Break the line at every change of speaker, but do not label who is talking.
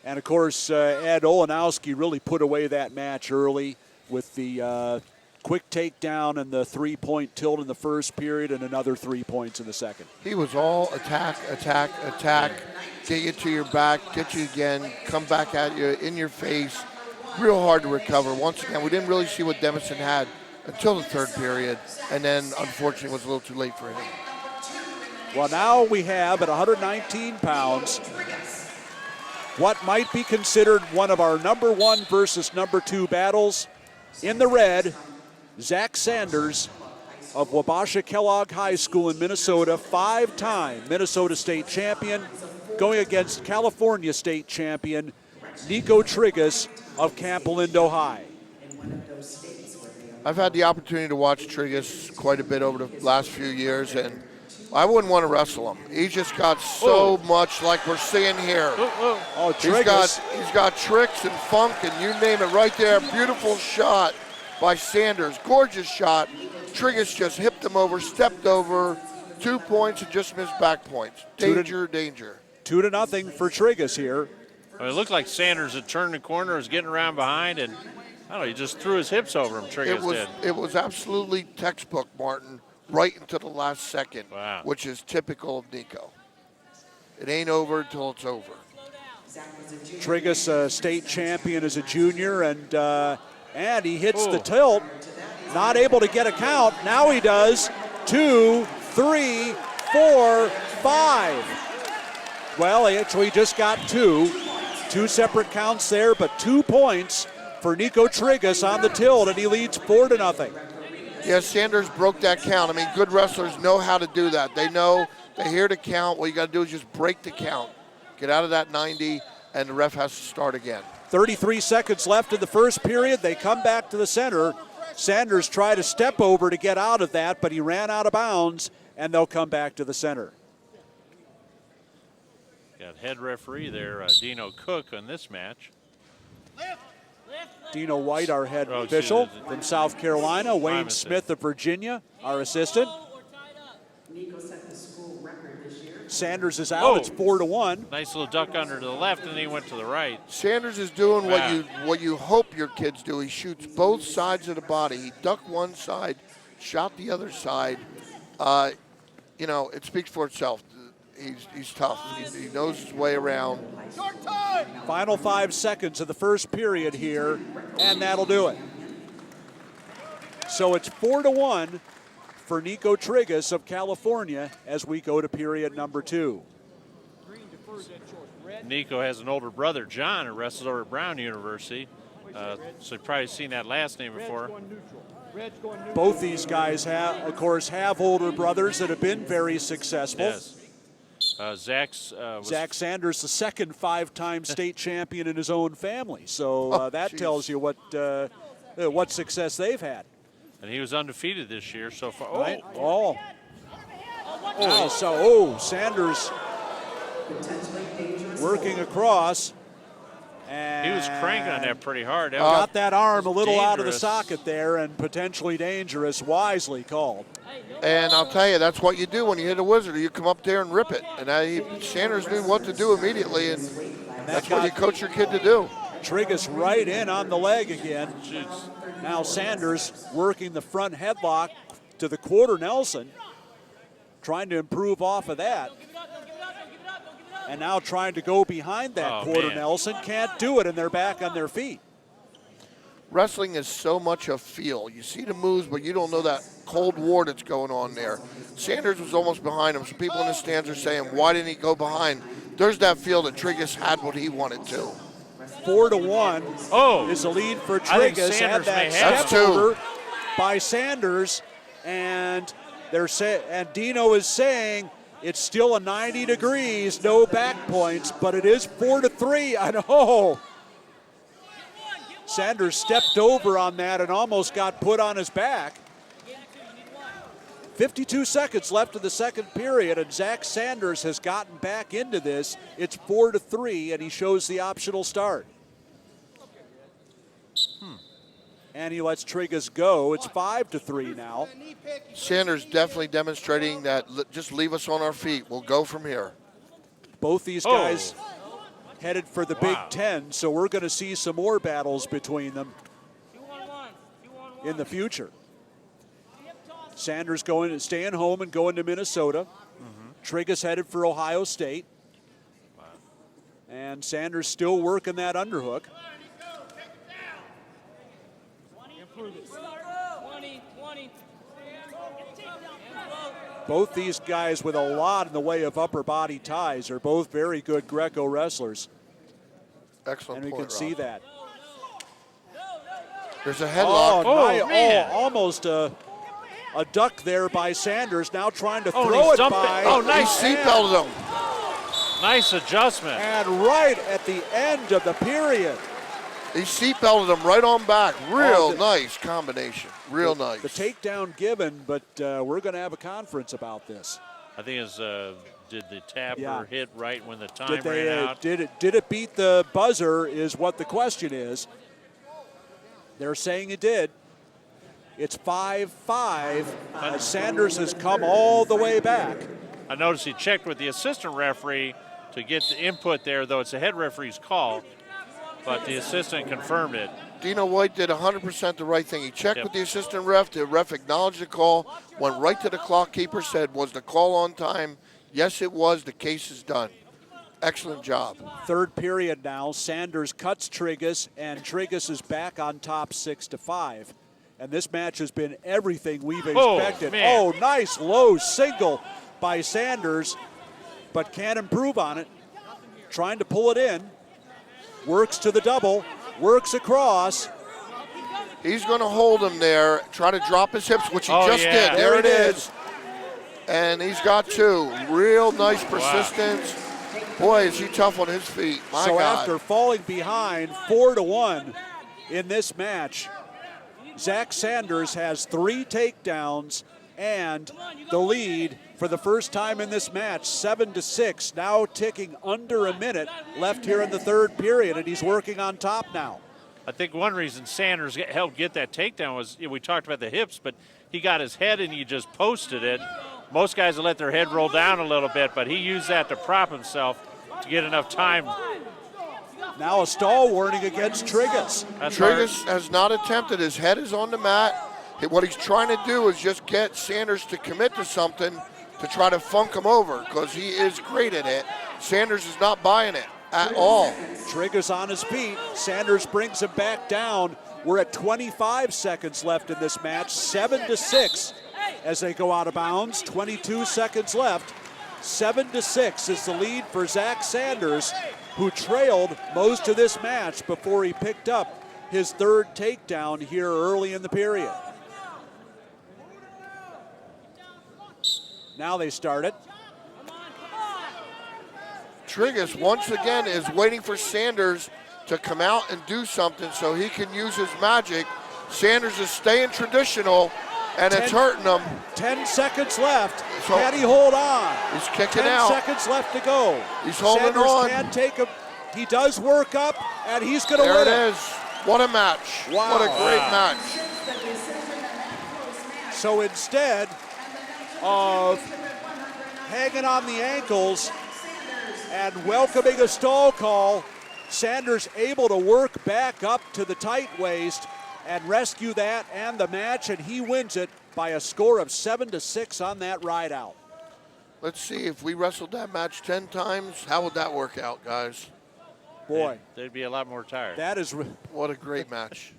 And, of course, Ed Olenowski really put away that match early with the quick takedown and the three-point tilt in the first period and another 3 points in the second.
He was all attack, attack, attack, get you to your back, get you again, come back at you, in your face. Real hard to recover. Once again, we didn't really see what Demison had until the third period, and then, unfortunately, it was a little too late for him.
Well, now we have, at 119 pounds, what might be considered one of our number 1 versus number 2 battles. In the red, Zach Sanders of Wabasha Kellogg High School in Minnesota, 5-time Minnesota State champion, going against California State champion Nico Triggas of Camp Lindo High.
I've had the opportunity to watch Triggas quite a bit over the last few years, and I wouldn't want to wrestle him. He's just got so much, like we're seeing here.
Oh, Triggas.
He's got tricks and funk, and you name it right there. Beautiful shot by Sanders. Gorgeous shot. Triggas just hipped him over, stepped over, 2 points, and just missed back points. Danger, danger.
2-0 for Triggas here.
Well, it looked like Sanders had turned the corner, was getting around behind, and I don't know, he just threw his hips over him, Triggas did.
It was absolutely textbook, Martin, right into the last second,
wow,
which is typical of Nico. It ain't over until it's over.
Triggas, state champion as a junior, and he hits the tilt. Not able to get a count. Now he does. 2, 3, 4, 5. Well, he actually just got 2. 2 separate counts there, but 2 points for Nico Triggas on the tilt, and he leads 4-0.
Yeah, Sanders broke that count. I mean, good wrestlers know how to do that. They know, they hear the count. What you got to do is just break the count. Get out of that 90, and the ref has to start again. 33
seconds left in the first period. They come back to the center. Sanders tried to step over to get out of that, but he ran out of bounds, and they'll come back to the center.
Got head referee there, Dino Cook, on this match.
Dino White, our head official from South Carolina. Wayne Smith of Virginia, our assistant. Sanders is out. It's 4-1.
Nice little duck under to the left, and he went to the right.
Sanders is doing what you hope your kids do. He shoots both sides of the body. He ducked one side, shot the other side. You know, it speaks for itself. He's tough. He knows his way around.
Final 5 seconds of the first period here, and that'll do it. So it's 4-1 for Nico Triggas of California as we go to period number 2.
Nico has an older brother, John, who wrestles over at Brown University. So you've probably seen that last name before.
Both these guys, of course, have older brothers that have been very successful.
Yes. Zach
Sanders, the second 5-time state champion in his own family. So that tells you what success they've had.
And he was undefeated this year so far.
Right? Sanders working across. And
he was cranking on that pretty hard.
Got that arm a little out of the socket there, and potentially dangerous, wisely called.
And I'll tell you, that's what you do when you hit a wizard. You come up there and rip it. And Sanders knew what to do immediately, and that's what you coach your kid to do.
Triggas right in on the leg again. Now Sanders working the front headlock to the quarter Nelson, trying to improve off of that. And now trying to go behind that quarter Nelson. Can't do it, and they're back on their feet.
Wrestling is so much a feel. You see the moves, but you don't know that cold war that's going on there. Sanders was almost behind him, so people in the stands are saying, why didn't he go behind? There's that feel that Triggas had what he wanted to.
4-1 is the lead for Triggas. Had that step over by Sanders, and Dino is saying it's still a 90 degrees, no back points, but it is 4-3. I know. Sanders stepped over on that and almost got put on his back. 52 seconds left in the second period, and Zach Sanders has gotten back into this. It's 4-3, and he shows the optional start. And he lets Triggas go. It's 5-3 now.
Sanders definitely demonstrating that just leave us on our feet. We'll go from here.
Both these guys headed for the Big Ten, so we're going to see some more battles between them in the future. Sanders staying home and going to Minnesota. Triggas headed for Ohio State. And Sanders still working that underhook. Both these guys with a lot in the way of upper body ties are both very good Greco wrestlers.
Excellent
and we
point,
can see
Rob.
that.
There's a headlock.
Almost a duck there by Sanders. Now trying to throw it by.
Oh, nice seatbelted him.
Nice adjustment.
And right at the end of the period.
He seatbelted him right on back. Real nice combination. Real nice.
The takedown given, but we're going to have a conference about this.
I think it's did the tapper hit right when the time
ran
out?
Did it beat the buzzer is what the question is. They're saying it did. It's 5-5 as Sanders has come all the way back.
I noticed he checked with the assistant referee to get the input there, though it's the head referee's call, but the assistant confirmed it.
Dino White did 100% the right thing. He checked with the assistant ref. The ref acknowledged the call, went right to the clock keeper, said, was the call on time? Yes, it was. The case is done. Excellent job.
Third period now. Sanders cuts Triggas, and Triggas is back on top 6-5. And this match has been everything we've expected. Oh, nice low single by Sanders, but can't improve on it. Trying to pull it in. Works to the double, works across.
He's going to hold him there, try to drop his hips, which he just did. There it is. And he's got two. Real nice persistence. Boy, is he tough on his feet. My God.
After falling behind 4-1 in this match, Zach Sanders has 3 takedowns and the lead for the first time in this match, 7-6, now ticking under a minute left here in the third period, and he's working on top now.
I think one reason Sanders helped get that takedown was, we talked about the hips, but he got his head and he just posted it. Most guys will let their head roll down a little bit, but he used that to prop himself to get enough time.
Now a stall warning against Triggas.
Triggas has not attempted. His head is on the mat. What he's trying to do is just get Sanders to commit to something to try to funk him over, because he is great at it. Sanders is not buying it at all.
Triggas on his feet. Sanders brings him back down. We're at 25 seconds left in this match, 7-6 as they go out of bounds. 22 seconds left. 7-6 is the lead for Zach Sanders, who trailed most of this match before he picked up his third takedown here early in the period. Now they start it.
Triggas, once again, is waiting for Sanders to come out and do something so he can use his magic. Sanders is staying traditional, and it's hurting him.
10 seconds left.
So
can he hold on?
He's kicking out.
10 seconds left to go.
He's holding
Sanders
on.
Can't take him. He does work up, and he's going to win it.
There it is. What a match.
Wow.
What a great match.
So instead of hanging on the ankles and welcoming a stall call, Sanders able to work back up to the tight waist and rescue that and the match, and he wins it by a score of 7-6 on that ride out.
Let's see, if we wrestled that match 10 times, how would that work out, guys?
Boy.
They'd be a lot more tired.
That is...
What a great match.